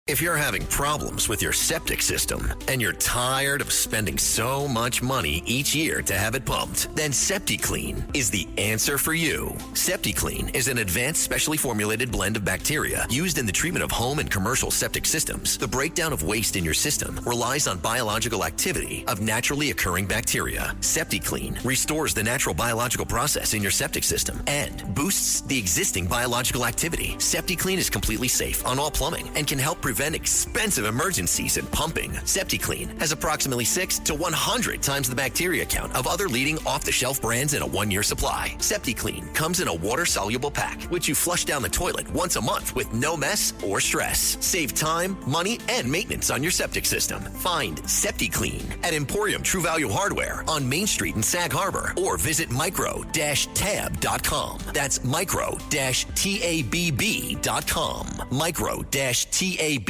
If you're having problems with your septic system and you're tired of spending so much money each year to have it pumped, then SeptiClean is the answer for you. SeptiClean is an advanced specially formulated blend of bacteria used in the treatment of home and commercial septic systems. The breakdown of waste in your system relies on biological activity of naturally occurring bacteria. SeptiClean restores the natural biological process in your septic system and boosts the existing biological activity. SeptiClean is completely safe on all plumbing and can help prevent expensive emergencies in pumping. SeptiClean has approximately 6 to 100 times the bacteria count of other leading off-the-shelf brands in a 1-year supply. SeptiClean comes in a water-soluble pack, which you flush down the toilet once a month with no mess or stress. Save time, money, and maintenance on your septic system. Find SeptiClean at Emporium True Value Hardware on Main Street in Sag Harbor or visit micro-tab.com. That's micro-tabb.com. Micro-tabb.com.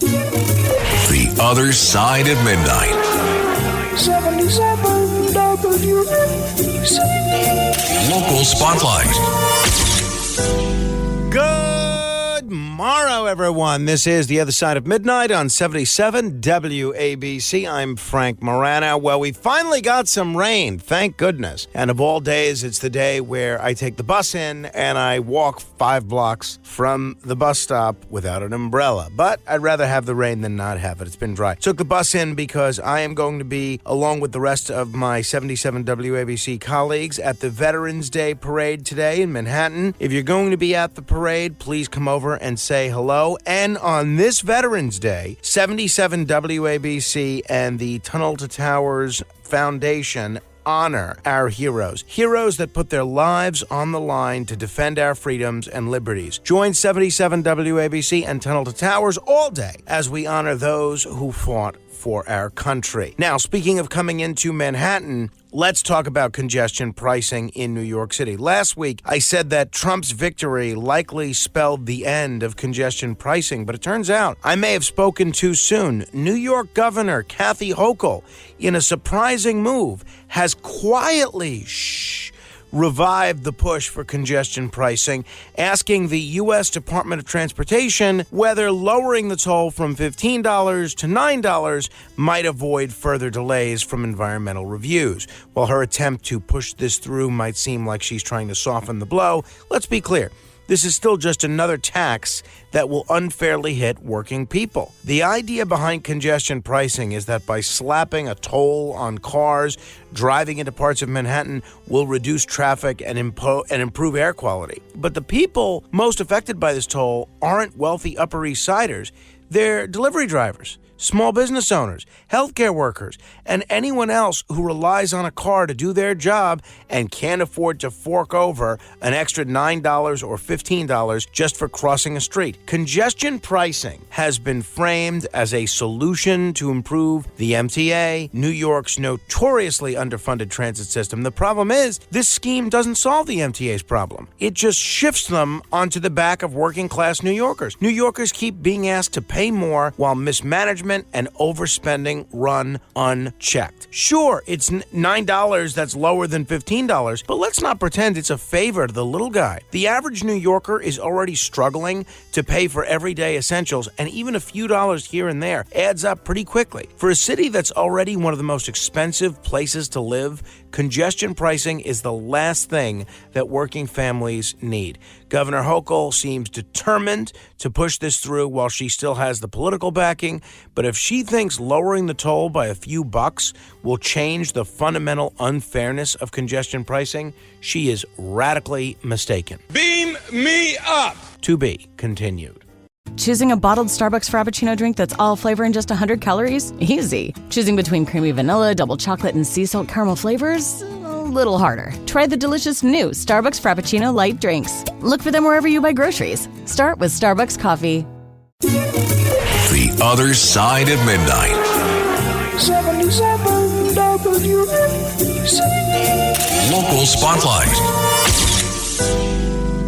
The Other Side of Midnight. 77 WABC. Local Spotlight. Good morrow, everyone. This is The Other Side of Midnight on 77 WABC. I'm Frank Morano. Well, we finally got some rain, thank goodness. And of all days, it's the day where I take the bus in and I walk 5 blocks from the bus stop without an umbrella. But I'd rather have the rain than not have it. It's been dry. Took the bus in because I am going to be, along with the rest of my 77 WABC colleagues, at the Veterans Day Parade today in Manhattan. If you're going to be at the parade, please come over and say hello. And on this Veterans Day, 77 WABC and the Tunnel to Towers Foundation honor our heroes. Heroes that put their lives on the line to defend our freedoms and liberties. Join 77 WABC and Tunnel to Towers all day as we honor those who fought for our country. Now, speaking of coming into Manhattan, let's talk about congestion pricing in New York City. Last week, I said that Trump's victory likely spelled the end of congestion pricing, but it turns out I may have spoken too soon. New York Governor Kathy Hochul, in a surprising move, has quietly revived the push for congestion pricing, asking the U.S. Department of Transportation whether lowering the toll from $15 to $9 might avoid further delays from environmental reviews. While her attempt to push this through might seem like she's trying to soften the blow, let's be clear. This is still just another tax that will unfairly hit working people. The idea behind congestion pricing is that by slapping a toll on cars driving into parts of Manhattan will reduce traffic and improve air quality. But the people most affected by this toll aren't wealthy Upper East Siders. They're delivery drivers, small business owners, healthcare workers, and anyone else who relies on a car to do their job and can't afford to fork over an extra $9 or $15 just for crossing a street. Congestion pricing has been framed as a solution to improve the MTA, New York's notoriously underfunded transit system. The problem is, this scheme doesn't solve the MTA's problem. It just shifts them onto the back of working-class New Yorkers. New Yorkers keep being asked to pay more while mismanagement and overspending run unchecked. Sure, it's $9 that's lower than $15, but let's not pretend it's a favor to the little guy. The average New Yorker is already struggling to pay for everyday essentials, and even a few dollars here and there adds up pretty quickly. For a city that's already one of the most expensive places to live, congestion pricing is the last thing that working families need. Governor Hochul seems determined to push this through while she still has the political backing, but if she thinks lowering the toll by a few bucks will change the fundamental unfairness of congestion pricing, she is radically mistaken. Beam me up! To be continued. Choosing a bottled Starbucks Frappuccino drink that's all flavor and just 100 calories? Easy. Choosing between creamy vanilla, double chocolate, and sea salt caramel flavors? A little harder. Try the delicious new Starbucks Frappuccino light drinks. Look for them wherever you buy groceries. Start with Starbucks coffee. The Other Side of Midnight. 77 WABC. Local Spotlight.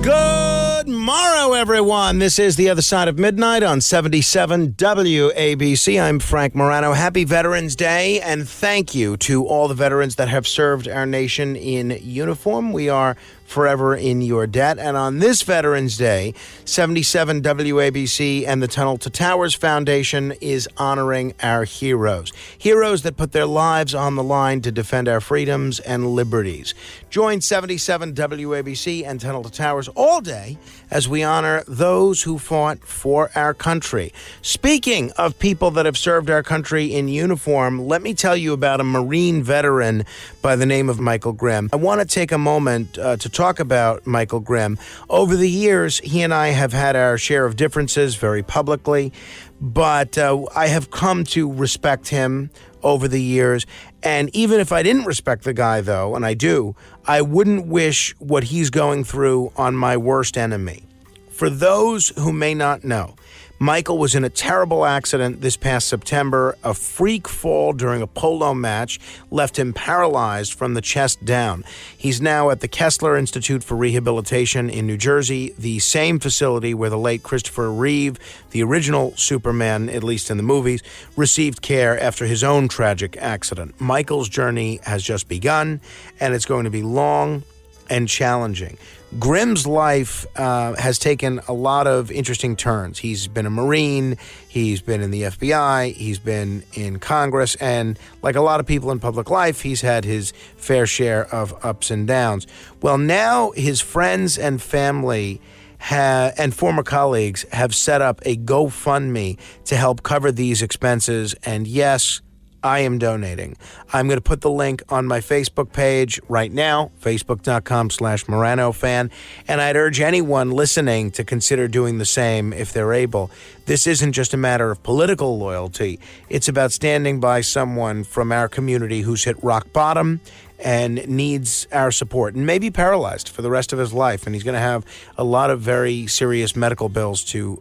Good morrow, everyone. This is The Other Side of Midnight on 77 WABC. I'm Frank Morano. Happy Veterans Day, and thank you to all the veterans that have served our nation in uniform. We are forever in your debt. And on this Veterans Day, 77 WABC and the Tunnel to Towers Foundation is honoring our heroes. Heroes that put their lives on the line to defend our freedoms and liberties. Join 77 WABC and Tunnel to Towers all day as we honor those who fought for our country. Speaking of people that have served our country in uniform, let me tell you about a Marine veteran by the name of Michael Grimm. I want to take a moment to talk about Michael Grimm. Over the years, he and I have had our share of differences very publicly, but I have come to respect him over the years. And even if I didn't respect the guy, though, and I do, I wouldn't wish what he's going through on my worst enemy. For those who may not know, Michael was in a terrible accident this past September. A freak fall during a polo match left him paralyzed from the chest down. He's now at the Kessler Institute for Rehabilitation in New Jersey, the same facility where the late Christopher Reeve, the original Superman, at least in the movies, received care after his own tragic accident. Michael's journey has just begun, and it's going to be long and challenging. Grimm's life has taken a lot of interesting turns. He's been a Marine, he's been in the FBI, he's been in Congress, and like a lot of people in public life, he's had his fair share of ups and downs. Well, now his friends and family and former colleagues have set up a GoFundMe to help cover these expenses, and yes, I am donating. I'm going to put the link on my Facebook page right now, facebook.com/Morano fan, and I'd urge anyone listening to consider doing the same if they're able. This isn't just a matter of political loyalty. It's about standing by someone from our community who's hit rock bottom and needs our support and may be paralyzed for the rest of his life, and he's going to have a lot of very serious medical bills to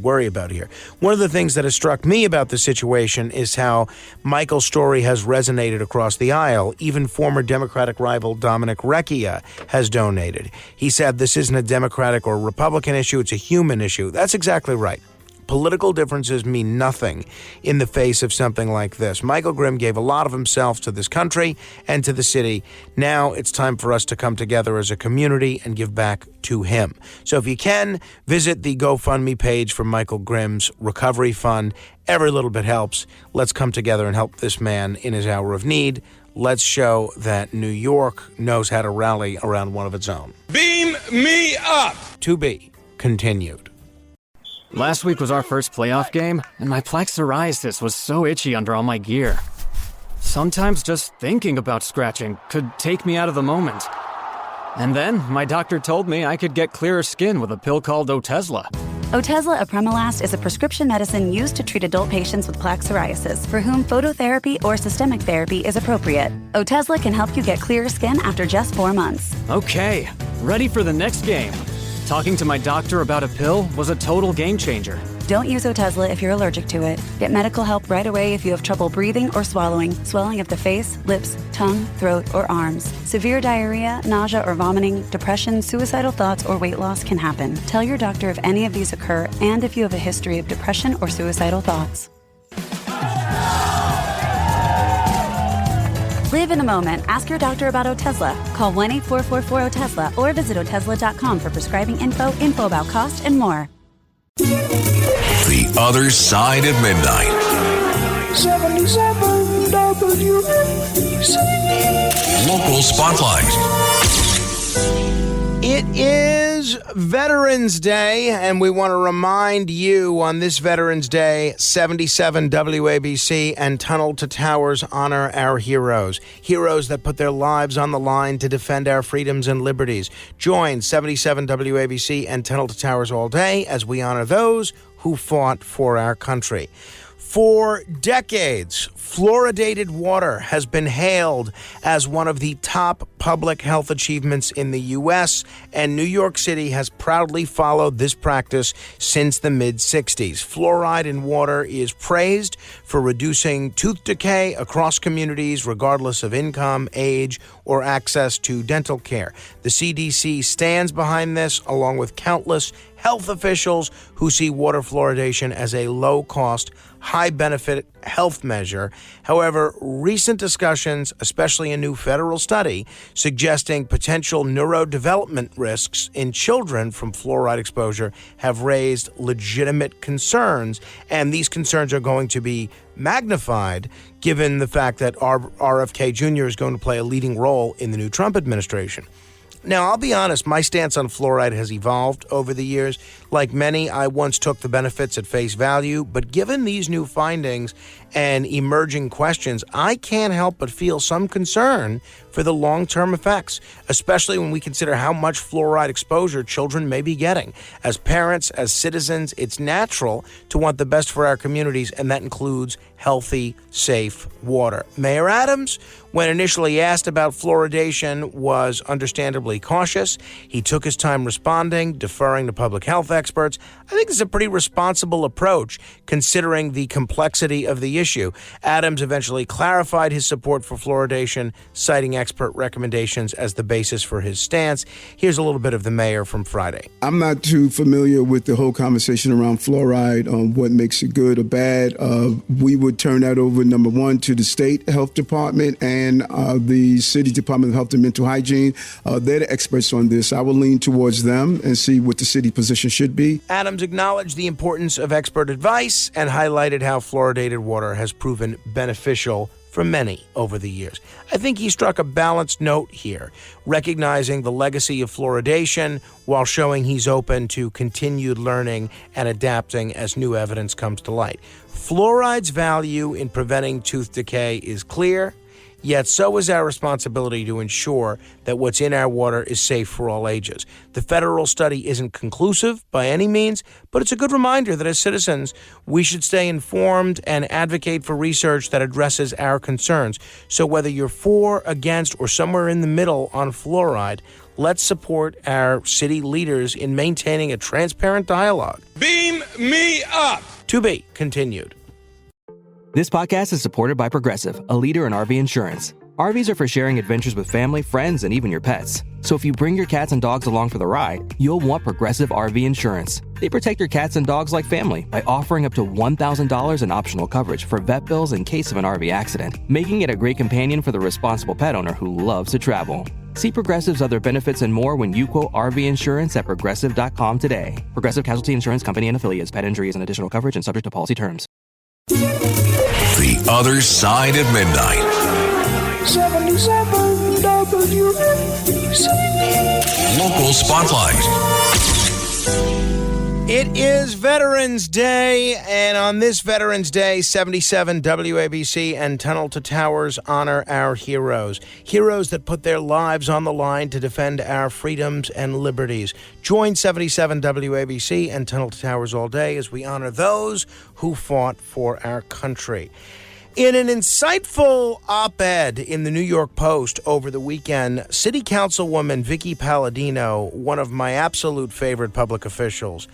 worry about here. One of the things that has struck me about the situation is how Michael's story has resonated across the aisle. Even former Democratic rival Dominic Recchia has donated. He said this isn't a Democratic or Republican issue, it's a human issue. That's exactly right. Political differences mean nothing in the face of something like this. Michael Grimm gave a lot of himself to this country and to the city. Now it's time for us to come together as a community and give back to him. So if you can, visit the GoFundMe page for Michael Grimm's recovery fund. Every little bit helps. Let's come together and help this man in his hour of need. Let's show that New York knows how to rally around one of its own. Beam me up! To be continued. Last week was our first playoff game, and my plaque psoriasis was so itchy under all my gear. Sometimes just thinking about scratching could take me out of the moment. And then my doctor told me I could get clearer skin with a pill called Otezla. Otezla apremilast is a prescription medicine used to treat adult patients with plaque psoriasis for whom phototherapy or systemic therapy is appropriate. Otezla can help you get clearer skin after just 4 months. Okay, ready for the next game. Talking to my doctor about a pill was a total game changer. Don't use Otezla if you're allergic to it. Get medical help right away if you have trouble breathing or swallowing, swelling of the face, lips, tongue, throat, or arms. Severe diarrhea, nausea or vomiting, depression, suicidal thoughts, or weight loss can happen. Tell your doctor if any of these occur and if you have a history of depression or suicidal thoughts. Live in the moment. Ask your doctor about Otezla. Call 1-844-4-OTEZLA or visit Otezla.com for prescribing info about cost, and more. The Other Side of Midnight. 77 WABC. Local Spotlight. It is Veterans Day, and we want to remind you on this Veterans Day, 77 WABC and Tunnel to Towers honor our heroes. Heroes that put their lives on the line to defend our freedoms and liberties. Join 77 WABC and Tunnel to Towers all day as we honor those who fought for our country. For decades, fluoridated water has been hailed as one of the top public health achievements in the U.S., and New York City has proudly followed this practice since the mid-'60s. Fluoride in water is praised for reducing tooth decay across communities, regardless of income, age, or access to dental care. The CDC stands behind this, along with countless health officials who see water fluoridation as a low-cost, high-benefit health measure. However, recent discussions, especially a new federal study, suggesting potential neurodevelopment risks in children from fluoride exposure have raised legitimate concerns, and these concerns are going to be magnified given the fact that RFK Jr. is going to play a leading role in the new Trump administration. Now, I'll be honest, my stance on fluoride has evolved over the years. Like many, I once took the benefits at face value, but given these new findings and emerging questions, I can't help but feel some concern for the long-term effects, especially when we consider how much fluoride exposure children may be getting. As parents, as citizens, it's natural to want the best for our communities, and that includes healthy, safe water. Mayor Adams, when initially asked about fluoridation, was understandably cautious. He took his time responding, deferring to public health experts. I think it's a pretty responsible approach, considering the complexity of the issue. Adams eventually clarified his support for fluoridation, citing expert recommendations as the basis for his stance. Here's a little bit of the mayor from Friday. I'm not too familiar with the whole conversation around fluoride, on what makes it good or bad. We would turn that over, number one, to the state health department and the city department of health and mental hygiene. They're the experts on this. I will lean towards them and see what the city position should be. Adams acknowledged the importance of expert advice and highlighted how fluoridated water has proven beneficial for many over the years. I think he struck a balanced note here, recognizing the legacy of fluoridation while showing he's open to continued learning and adapting as new evidence comes to light. Fluoride's value in preventing tooth decay is clear, yet so is our responsibility to ensure that what's in our water is safe for all ages. The federal study isn't conclusive by any means, but it's a good reminder that as citizens, we should stay informed and advocate for research that addresses our concerns. So whether you're for, against, or somewhere in the middle on fluoride, let's support our city leaders in maintaining a transparent dialogue. Beam me up! To be continued. This podcast is supported by Progressive, a leader in RV insurance. RVs are for sharing adventures with family, friends, and even your pets. So if you bring your cats and dogs along for the ride, you'll want Progressive RV insurance. They protect your cats and dogs like family by offering up to $1,000 in optional coverage for vet bills in case of an RV accident, making it a great companion for the responsible pet owner who loves to travel. See Progressive's other benefits and more when you quote RV insurance at Progressive.com today. Progressive Casualty Insurance Company and Affiliates. Pet injuries and additional coverage and subject to policy terms. The Other Side of Midnight. 77 WABC. Local Spotlight. It is Veterans Day, and on this Veterans Day, 77 WABC and Tunnel to Towers honor our heroes. Heroes that put their lives on the line to defend our freedoms and liberties. Join 77 WABC and Tunnel to Towers all day as we honor those who fought for our country. In an insightful op-ed in the New York Post over the weekend, City Councilwoman Vicki Paladino, one of my absolute favorite public officials,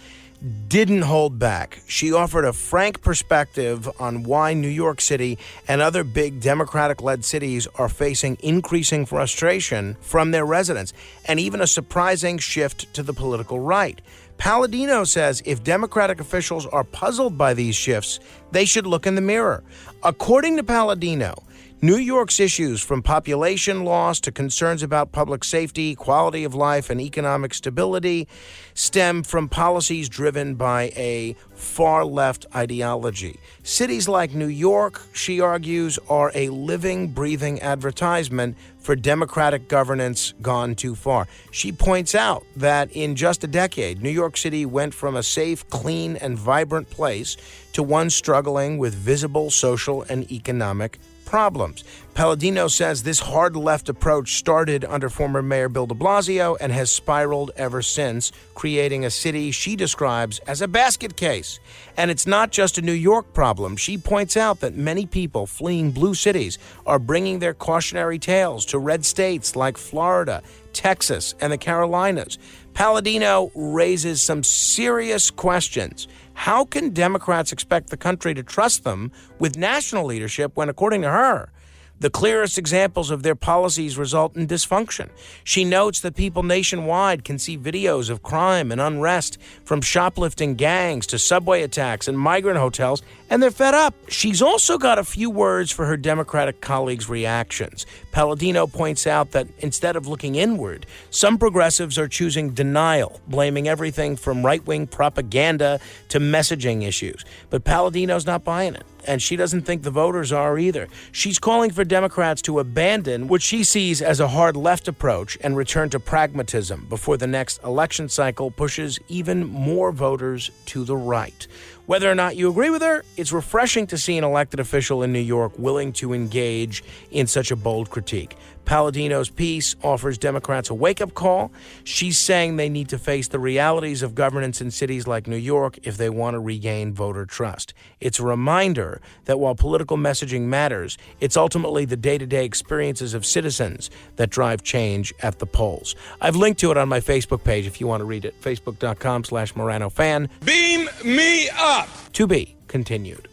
didn't hold back. She offered a frank perspective on why New York City and other big Democratic-led cities are facing increasing frustration from their residents, and even a surprising shift to the political right. Paladino says if Democratic officials are puzzled by these shifts, they should look in the mirror. According to Paladino, New York's issues, from population loss to concerns about public safety, quality of life, and economic stability, stem from policies driven by a far-left ideology. Cities like New York, she argues, are a living, breathing advertisement for Democratic governance gone too far. She points out that in just a decade, New York City went from a safe, clean, and vibrant place to one struggling with visible social and economic problems. Paladino says this hard left approach started under former Mayor Bill de Blasio and has spiraled ever since, creating a city she describes as a basket case. And it's not just a New York problem. She points out that many people fleeing blue cities are bringing their cautionary tales to red states like Florida, Texas, and the Carolinas. Paladino raises some serious questions. How can Democrats expect the country to trust them with national leadership when, according to her, The clearest examples of their policies result in dysfunction. She notes that people nationwide can see videos of crime and unrest, from shoplifting gangs to subway attacks and migrant hotels, and they're fed up. She's also got a few words for her Democratic colleagues' reactions. Paladino points out that instead of looking inward, some progressives are choosing denial, blaming everything from right-wing propaganda to messaging issues. But Paladino's not buying it, and she doesn't think the voters are either. She's calling for Democrats to abandon what she sees as a hard left approach and return to pragmatism before the next election cycle pushes even more voters to the right. Whether or not you agree with her, it's refreshing to see an elected official in New York willing to engage in such a bold critique. Paladino's piece offers Democrats a wake-up call. She's saying they need to face the realities of governance in cities like New York if they want to regain voter trust. It's a reminder that while political messaging matters, it's ultimately the day-to-day experiences of citizens that drive change at the polls. I've linked to it on my Facebook page if you want to read it, facebook.com/Morano fan. Beam me up. To be continued.